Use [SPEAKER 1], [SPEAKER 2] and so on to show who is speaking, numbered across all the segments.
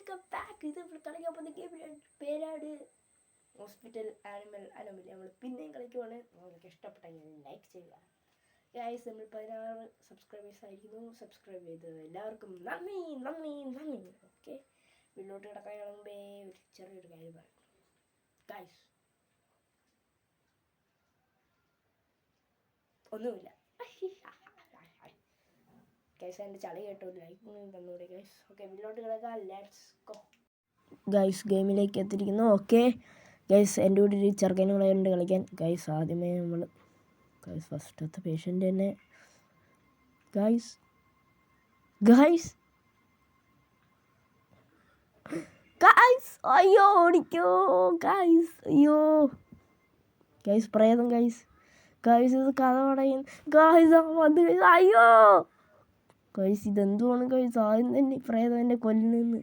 [SPEAKER 1] Welcome back. ഇത് കളിക്കാൻ പോകുന്ന ഗെയിമിൻ്റെ പേരാണ് ഹോസ്പിറ്റൽ ആനിമൽ അനോമലി. നമ്മൾ പിന്നെയും കളിക്കുവാണ്. നിങ്ങൾക്ക് ഇഷ്ടപ്പെട്ടെങ്കിൽ ലൈക്ക് ചെയ്യുക. ഗൈസ്, നമ്മൾ 16 സബ്സ്ക്രൈബേഴ്സ് ആയിരിക്കുന്നു. സബ്സ്ക്രൈബ് ചെയ്തത് എല്ലാവർക്കും നന്ദി നന്ദി നന്ദി. ഓക്കെ, മുന്നോട്ട് കിടക്കാൻ മുമ്പേ ഒരു ചെറിയൊരു കാര്യം പറയാം. ഗൈസ്, ഒന്നുമില്ല ഗൈസ്, എൻ്റെ ചളി കേട്ടോ, ലൈക്ക് തന്നൂടെ ഗൈസ്. ഓക്കെ, മുന്നോട്ട് കിടക്കാം. Let's go. ഗൈസ്, ഗെയിമിലേക്ക് എത്തിയിരിക്കുന്നു. ഓക്കെ ഗൈസ്, എൻ്റെ കൂടെ ഒരു ചെറുക്കനും ഉണ്ട് കളിക്കാൻ. ഗൈസ്, ആദ്യമേ നമ്മൾ ഗൈസ് ഫസ്റ്റത്തെ പേഷ്യൻ്റ് തന്നെ. ഗൈസ് ഗൈസ് ഗൈസ് അയ്യോ, ഓടിക്കോ ഗൈസ്. അയ്യോ ഗൈസ്, പ്രേതം ഗൈസ്. ഗൈസ്, ഇത് കഥ പറയും ഗൈസ്. വന്ന് ഗൈസ്. അയ്യോ ഗൈസ്, ഇതെന്തുവാണ് ഗൈസ്? ആദ്യം തന്നെ പ്രേതം എന്നെ കൊല്ലുന്നെന്ന്.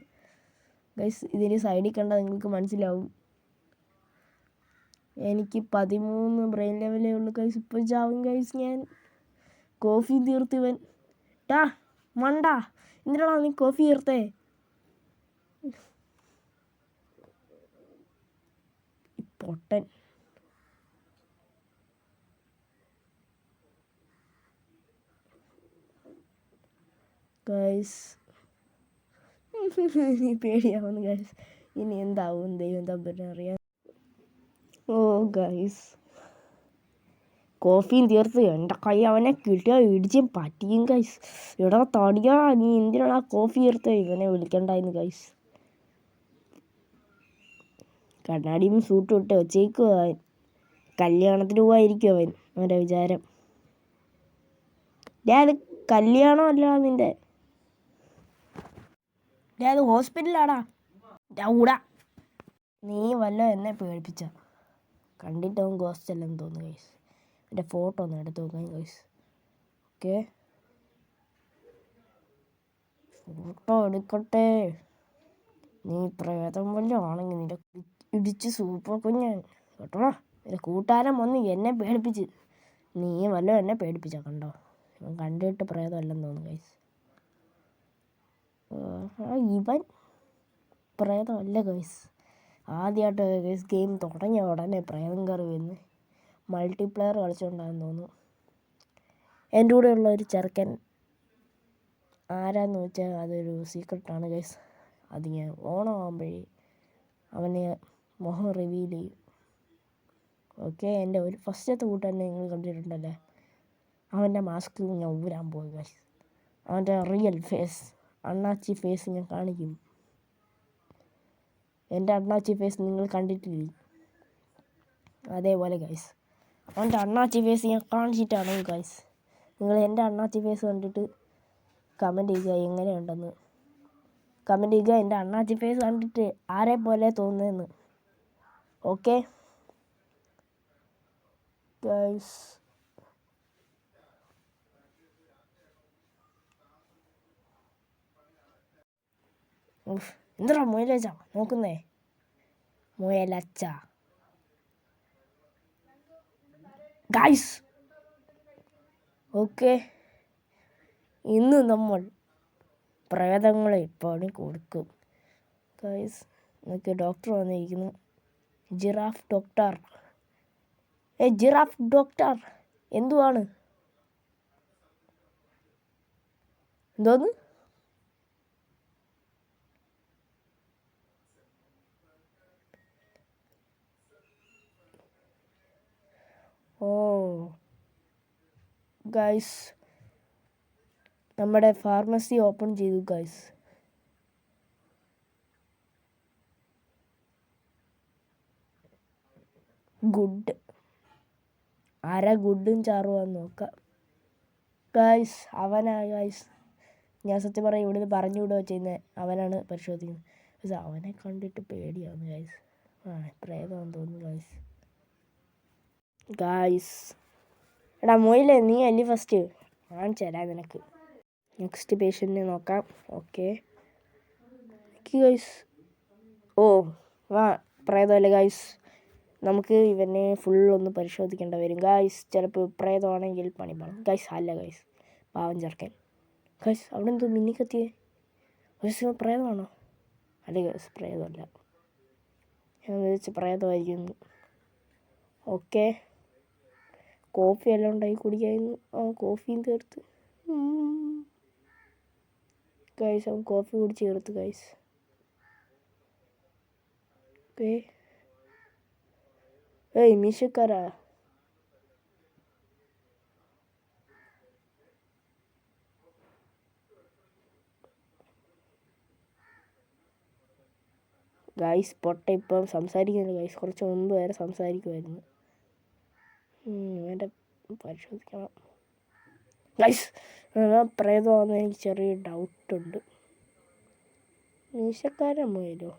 [SPEAKER 1] ഗൈസ്, ഇതിൻ്റെ സൈഡിൽ കണ്ടാൽ നിങ്ങൾക്ക് മനസ്സിലാവും. എനിക്ക് 13 ബ്രെയിൻ ലെവലേ ഉള്ളൂ ഗൈസ്. ഇപ്പോൾ ചാവും ഗൈസ്. ഞാൻ കോഫി തീർത്തിവൻ. ടാ മണ്ട, എന്തിനാണോ നീ കോഫി തീർത്തേ? പൊട്ടൻ. ഗൈസ്, നീ പേടിയാവുന്നു ഗൈസ്. ഇനി എന്താവും ദൈവം തമ്പുരാൻ അറിയാം. ഓ ഗൈസ്, കോഫിയും തീർത്ത് എൻ്റെ കൈ അവനെ കിട്ടിയോ ഇടിച്ചും പറ്റിയും ഗൈസ്. എടാ തടിയാ, നീ എന്തിനാണ് ആ കോഫി തീർത്ത്? ഇവനെ വിളിക്കണ്ടായിരുന്നു ഗൈസ്. കണ്ണാടിയും സൂട്ടും ഇട്ട് വെച്ചേക്കും അവൻ. കല്യാണത്തിന് പോവായിരിക്കും അവൻ്റെ വിചാരം. അത് കല്യാണം അല്ല നിൻ്റെ, അത് ഹോസ്പിറ്റലാടാ. ഊടാ, നീ വല്ല എന്നെ പേടിപ്പിച്ച. കണ്ടിട്ട് അവൻ ഗോസ്റ്റ് അല്ലെന്ന് തോന്നുന്നു ഗൈസ്. എൻ്റെ ഫോട്ടോ ഒന്ന് എടുത്ത് നോക്കാം ഗൈസ്. ഓക്കെ, ഫോട്ടോ എടുക്കട്ടെ. നീ പ്രേതം വല്ലതും ആണെങ്കിൽ നിന്റെ ഇടിച്ച് സൂപ്പർ കുഞ്ഞൻ കേട്ടോ. നിന്റെ കൂട്ടുകാരൻ വന്ന് എന്നെ പേടിപ്പിച്ച്. നീ വല്ലതും എന്നെ പേടിപ്പിച്ച കണ്ടോ. ഇവൻ കണ്ടിട്ട് പ്രേതം അല്ലെന്ന് തോന്നുന്നു ഗൈസ്. ഇവൻ പ്രേതമല്ല ഗൈസ്. ആദ്യമായിട്ട് ഗൈസ് ഗെയിം തുടങ്ങിയ ഉടനെ പ്രേതം കയറി വരുന്നു. മൾട്ടിപ്ലെയർ കളിച്ചുകൊണ്ടാണെന്ന് തോന്നുന്നു. എൻ്റെ കൂടെ ഉള്ള ഒരു ചെറുക്കൻ ആരാന്ന് വെച്ചാൽ അതൊരു സീക്രട്ടാണ് ഗൈസ്. അത് ഞാൻ ഓണമാകുമ്പോഴേ അവനെ മുഖം റിവീൽ ചെയ്യും. ഓക്കെ, എൻ്റെ ഒരു ഫസ്റ്റത്തെ കൂട്ടുകാരനെ നിങ്ങൾ കണ്ടിട്ടുണ്ടല്ലേ, അവൻ്റെ മാസ്ക് ഞാൻ ഊരാൻ പോയി ഗൈസ്. അവൻ്റെ റിയൽ ഫേസ്, അണ്ണാച്ചി ഫേസ് ഞാൻ കാണിക്കും. എൻ്റെ അണ്ണാച്ചി ഫേസ് നിങ്ങൾ കണ്ടിട്ടില്ലേ? അതേപോലെ ഗൈസ് അവൻ്റെ അണ്ണാച്ചി ഫേസ് ഞാൻ കാണിച്ചിട്ടാണ് ഗൈസ്. നിങ്ങൾ എൻ്റെ അണ്ണാച്ചി ഫേസ് കണ്ടിട്ട് കമൻറ്റ് ചെയ്യുക എങ്ങനെയുണ്ടെന്ന്. കമൻറ്റ് ചെയ്യുക എൻ്റെ അണ്ണാച്ചി ഫേസ് കണ്ടിട്ട് ആരെ പോലെ തോന്നുന്നതെന്ന്. ഓക്കെ ഗൈസ്, എന്താ മുയലച്ച നോക്കുന്നേ? മുയലച്ച ഗൈസ്. ഓക്കെ, ഇന്ന് നമ്മൾ പ്രേതങ്ങളെ പണി കൊടുക്കും ഗൈസ്. നമുക്ക് ഡോക്ടർ വന്നിരിക്കുന്നു. Giraffe doctor. ജിറാഫ് ഡോക്ടർ എന്തുവാണ്? എന്തോന്ന്? ഓ ഗൈസ്, നമ്മുടെ ഫാർമസി ഓപ്പൺ ചെയ്തു ഗൈസ്. ഗുഡ്. ആരാ ഗുഡും ചാറുവാന്ന് നോക്കാം ഗൈസ്. അവനാ ഗൈസ്. ഞാൻ സത്യം പറയാം ഇവിടുന്ന് പറഞ്ഞു വിടുക ചെയ്യുന്നത്. അവനാണ് പരിശോധിക്കുന്നത് ഗൈസ്. അവനെ കണ്ടിട്ട് പേടിയാവുന്നു ഗൈസ്. പ്രേതമാണെന്ന് തോന്നുന്നു ഗൈസ്. ഗൈസ്, എടാ മൊയിലേ, നീ അല്ലേ ഫസ്റ്റ്? കാണിച്ചു തരാം നിനക്ക്. നെക്സ്റ്റ് പേഷ്യൻറ്റിനെ നോക്കാം. Okay guys. ഓ വാ, പ്രേതമല്ലേ ഗൈസ്. നമുക്ക് ഇവനെ ഫുള്ളൊന്ന് പരിശോധിക്കേണ്ട വരും ഗൈസ്. ചിലപ്പോൾ പ്രേതമാണെങ്കിൽ പണി പാടും ഗൈസ്. അല്ല ഗൈസ്, പാവം ചെറുക്കൻ ഗൈസ്. അവിടെ എന്തോ മിന്നിക്കത്തിയേ ഗൈസ്? പ്രേതമാണോ? അല്ലെങ്കിൽ പ്രേതമല്ല, ഞാൻ വിചാരിച്ച് പ്രേതമായിരിക്കുന്നു. ഓക്കെ, കോഫി എല്ലാം ഉണ്ടായി കുടിക്കായിരുന്നു. കോഫിയും തീർത്ത് ഗൈസ്. അവൻ കോഫി കുടിച്ച് ചേർത്ത് ഗൈസ്. ഓക്കെ, ഏയ് മീശക്കാരാ, ഗൈസ് പൊട്ട ഇപ്പം സംസാരിക്കുന്നില്ല ഗൈസ്. കുറച്ച് മുമ്പ് വരെ സംസാരിക്കുമായിരുന്നു. എൻ്റെ പരിശോധിക്കണം ഗൈസ്. പ്രേതമാണെന്ന് എനിക്ക് ചെറിയ ഡൗട്ടുണ്ട്. മീശക്കാരൻ പോയല്ലോ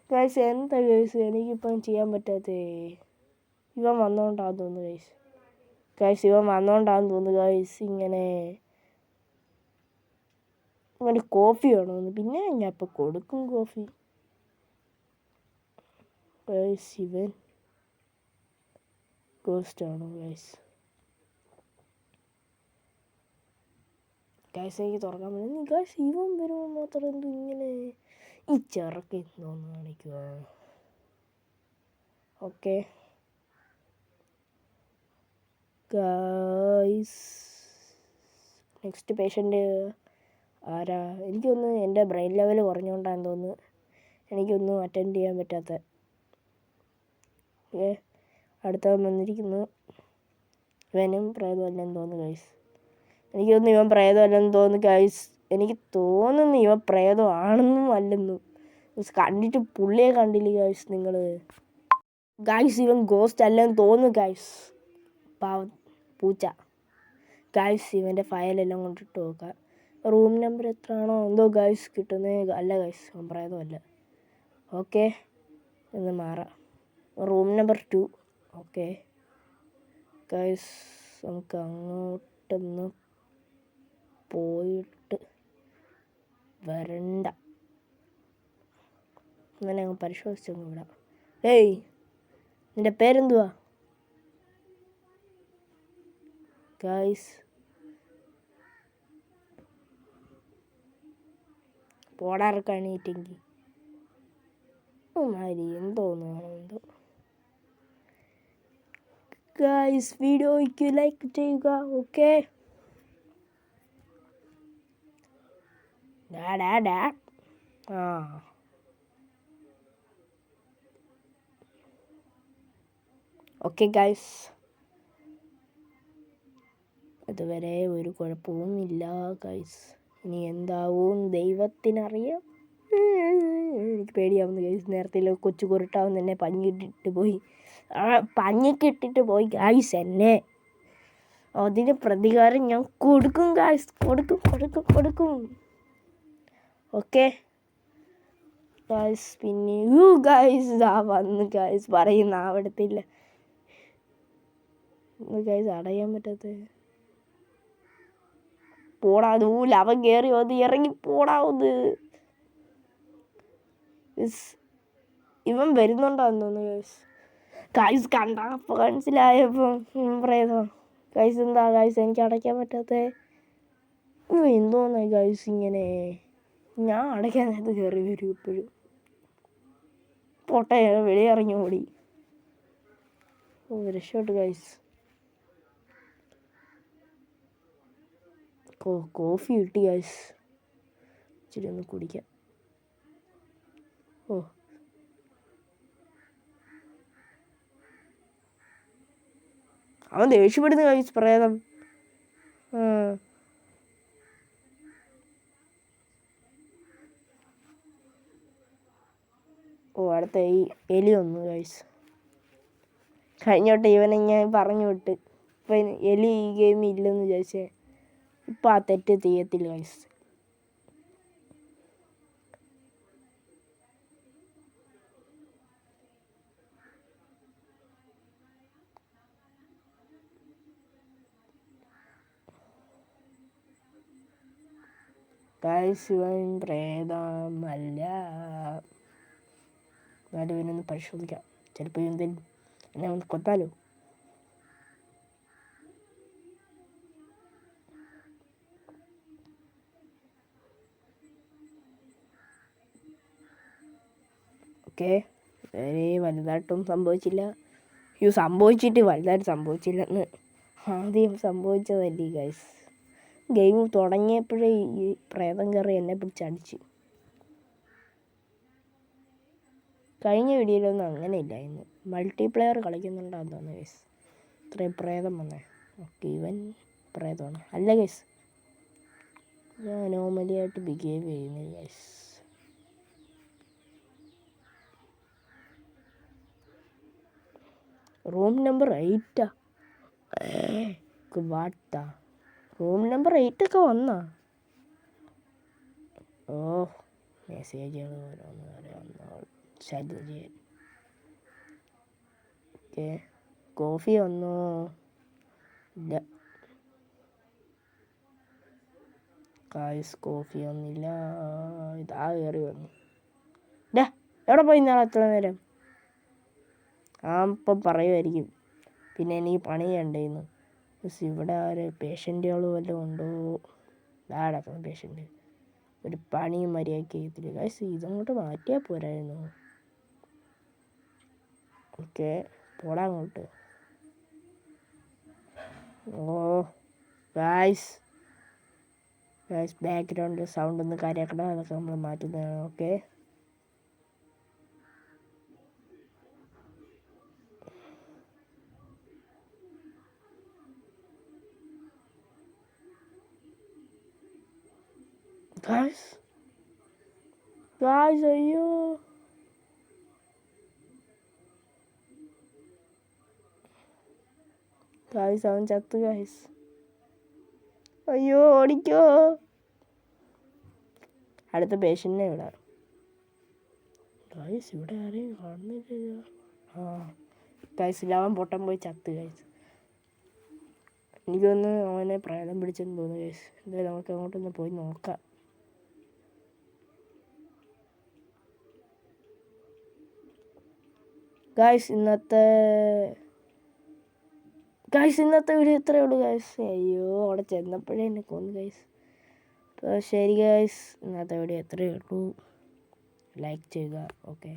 [SPEAKER 1] ഗൈസ്. എന്താ ഗൈസ് എനിക്കിപ്പം ചെയ്യാൻ പറ്റാത്തേ? ഇവൻ വന്നോണ്ടാന്ന് തോന്നുന്നു ഗൈസ്. ഇവൻ വന്നോണ്ടാന്ന് തോന്നുന്നു ഗൈസ്. ഇങ്ങനെ കോഫി വേണമെന്ന്. പിന്നെ ഞാൻ ഇപ്പം കൊടുക്കും കോഫി ഗൈസ്. ഇവൻ ഗോസ്റ്റ് ആണോ ഗൈസ്? എനിക്ക് തുറക്കാൻ പറ്റും ഗൈസ്. ഇവൻ വരുമ്പോൾ മാത്രം എന്ത് ഇങ്ങനെ ഈ ചെറുക്ക് എന്തോന്ന് കാണിക്കുക? ഓക്കെ ഗൈസ്, നെക്സ്റ്റ് പേഷ്യൻ്റ് ആരാ? എനിക്കൊന്ന് എൻ്റെ ബ്രെയിൻ ലെവൽ കുറഞ്ഞുകൊണ്ടാന്ന് തോന്നുന്നു എനിക്കൊന്നും അറ്റൻഡ് ചെയ്യാൻ പറ്റാത്ത. അടുത്തവൻ വന്നിരിക്കുന്നു. ഇവനും പ്രേതമല്ലെന്ന് തോന്നുന്നു ഗൈസ്. എനിക്ക് തോന്നുന്നു ഇവൻ പ്രേതമല്ലെന്ന് തോന്നുന്നു ഗൈസ്. എനിക്ക് തോന്നുന്നു ഇവൻ പ്രേതമാണെന്നും അല്ലെന്നും. കണ്ടിട്ട് പുള്ളിയെ കണ്ടില്ലേ ഗൈസ് നിങ്ങൾ? ഗൈസ് ഇവൻ ഗോസ്റ്റ് അല്ലെന്ന് തോന്നുന്നു ഗൈസ്. പൂച്ച ഗൈസ്. ഇവൻ്റെ ഫയലെല്ലാം കൊണ്ടിട്ട് നോക്കാം. റൂം നമ്പർ എത്ര ആണോ എന്തോ ഗൈസ് കിട്ടുന്നത്. അല്ല ഗൈസ്, അവൻ പ്രേതമല്ല. ഓക്കെ, എന്ന് മാറാം. Room number 2. ഓക്കെ ഗൈസ്, നമുക്ക് അങ്ങോട്ടൊന്ന് പോയിട്ട് വരണ്ട. അങ്ങനെ അങ്ങ് പരിശോധിച്ചങ്ങ് വിടാം. ഏയ്, നിൻ്റെ പേരെന്തുവാ ഗൈസ്? പോടാറക്കാണീട്ടെങ്കിൽ മാതിരി എന്തോന്നു എന്തോ. ഗൈസ് വീഡിയോയ്ക്ക് ലൈക്ക് ചെയ്യുക. ഓക്കെ ഓക്കെ ഗൈസ്, അതുവരെ ഒരു കുഴപ്പവുമില്ല ഗൈസ്. ഇനി എന്താവും ദൈവത്തിനറിയാം. എനിക്ക് പേടിയാവുന്നു ഗൈസ്. നേരത്തെ കൊച്ചു കുരുട്ടാവുന്ന എന്നെ പഞ്ഞിക്കിട്ടിട്ട് പോയി ഗൈസ്. എന്നെ അതിന് പ്രതികാരം ഞാൻ കൊടുക്കും ഗൈസ്. കൊടുക്കും. ഓക്കെ ഗൈസ്, പിന്നെ ഗൈസ് വന്ന് ഗൈസ് പറയുന്ന അവിടത്തില്ല ഗൈസ്. അടയാൻ പറ്റാത്ത പോടാതൂല. അവൻ കയറി വന്ന് ഇറങ്ങി പോടാവുന്നത്. ഇവൻ വരുന്നുണ്ടാന്ന് തോന്നുന്നു ഗൈസ്. കണ്ടപ്പോൾ മനസ്സിലായപ്പോൾ പ്രേതം ഗൈസ്. എന്താ ഗൈസ് എനിക്ക് അടയ്ക്കാൻ പറ്റാത്ത എന്തോന്നാ ഗൈസ് ഇങ്ങനെ? ഞാൻ അടയ്ക്കാനകത്ത് കയറി വരും എപ്പോഴും. പോട്ടെ, വെളിയിറങ്ങി ഓടി. രക്ഷപ്പെട്ടു ഗൈസ്. കോഫി കിട്ടി ഗൈസ്. ഇച്ചിരി ഒന്ന് കുടിക്കാം. അവൻ ദേഷ്യപ്പെടുന്നു ഗൈസ്, പ്രേതം. അടുത്ത ഈ എലി വന്നു ഗൈസ്. കഴിഞ്ഞോട്ടെ ഇവനെ ഞാൻ പറഞ്ഞു വിട്ട്. ഇപ്പം എലി ഈ ഗെയിമിൽ ഇല്ലെന്ന് വിചാരിച്ചേ. ഇപ്പം ആ തെറ്റ് ചെയ്യത്തില്ല ഗൈസ്. ഗൈസ് ഇവൻ പ്രേതമല്ല. എന്നാലും ഇവനൊന്ന് പരിശോധിക്കാം. ചിലപ്പോൾ എന്തെങ്കിലും എന്നെ ഒന്ന് കൊത്താലോ. ഓക്കെ, വേറെ വലുതായിട്ടൊന്നും സംഭവിച്ചില്ല. സംഭവിച്ചിട്ട് വലുതായിട്ട് സംഭവിച്ചില്ലെന്ന് ആദ്യം സംഭവിച്ചതല്ലേ ഗൈസ്. ഗെയിം തുടങ്ങിയപ്പോഴേ ഈ പ്രേതം കയറി എന്നെ പിടിച്ചടിച്ച്. കഴിഞ്ഞ വീഡിയോയിലൊന്നും അങ്ങനെ ഇല്ലായിരുന്നു. മൾട്ടിപ്ലെയർ കളിക്കുന്നുണ്ടാന്ന് തോന്നുന്നു ഗൈസ് ഇത്രയും പ്രേതം വന്നേ. ഓക്കെ, ഇവൻ പ്രേതമാണ് അല്ല ഗൈസ്, ഞാൻ നോർമലി ആയിട്ട് ബിഹേവ് ചെയ്യുന്നില്ല ഗൈസ്. റൂം നമ്പർ 8 വാട്ടാ, റൂം നമ്പർ 8 ഒക്കെ വന്നാ. ഓ, മെസ്സേജുകൾ ഓരോന്ന് ശല്യം ചെയ്യാൻ. ഓക്കെ, കോഫി വന്നോ? ഇല്ല ഗായ്സ്, കോഫി ഒന്നില്ല. ഇതാ കയറി വന്നു. എവിടെ പോയി നാളെ എത്ര നേരം? ഇപ്പം പറയുമായിരിക്കും പിന്നെ എനിക്ക് പണി ചെയ്യണ്ടേന്ന്. ഇവിടെ ആര് പേഷ്യൻറ്റുകൾ വല്ലതും ഉണ്ടോ? കിടക്കുന്നു പേഷ്യൻറ്റ്. ഒരു പണിയും മര്യാദയ്ക്ക് ചെയ്യത്തില്ല ഗൈസ്. ഇതങ്ങോട്ട് മാറ്റിയാൽ പോരായിരുന്നു. ഓക്കെ, പോടാ അങ്ങോട്ട്. ഓ ഗൈസ്, ബാക്ക്ഗ്രൗണ്ട് സൗണ്ട് ഒന്ന് കാര്യമാക്കണം, അതൊക്കെ നമ്മൾ മാറ്റുന്നതാണ്. ഓക്കെ, ഗൈസ് അയ്യോ, ഗൈസ് അവൻ ചത്തു ഗൈസ്. അയ്യോ, ഓടിക്കോ. അടുത്ത പേഷ്യൻറ്റിനെ വിടാം ഗൈസ്. ഇവിടെ ആരെയും കാണുന്നില്ല. ഗൈസ് അവൻ പൊട്ടൻ പോയി ചത്ത് ഗൈസ്. എനിക്കൊന്ന് അവനെ പ്രേതം പിടിച്ചെന്ന് തോന്നുന്നു ഗൈസ്. എന്തായാലും നമുക്ക് അങ്ങോട്ടൊന്ന് പോയി നോക്കാം. ഗൈസ് ഇന്നത്തെ വീഡിയോ ഇത്രയേ ഉള്ളൂ ഗൈസ്. അയ്യോ, അവിടെ ചെന്നപ്പോഴേ എന്നെ കൊന്നു ഗൈസ്. അപ്പോൾ ശരി ഗൈസ്, ഇന്നത്തെ വീഡിയോ ഇത്രയേ ഉള്ളൂ. ലൈക്ക് ചെയ്യുക. ഓക്കെ.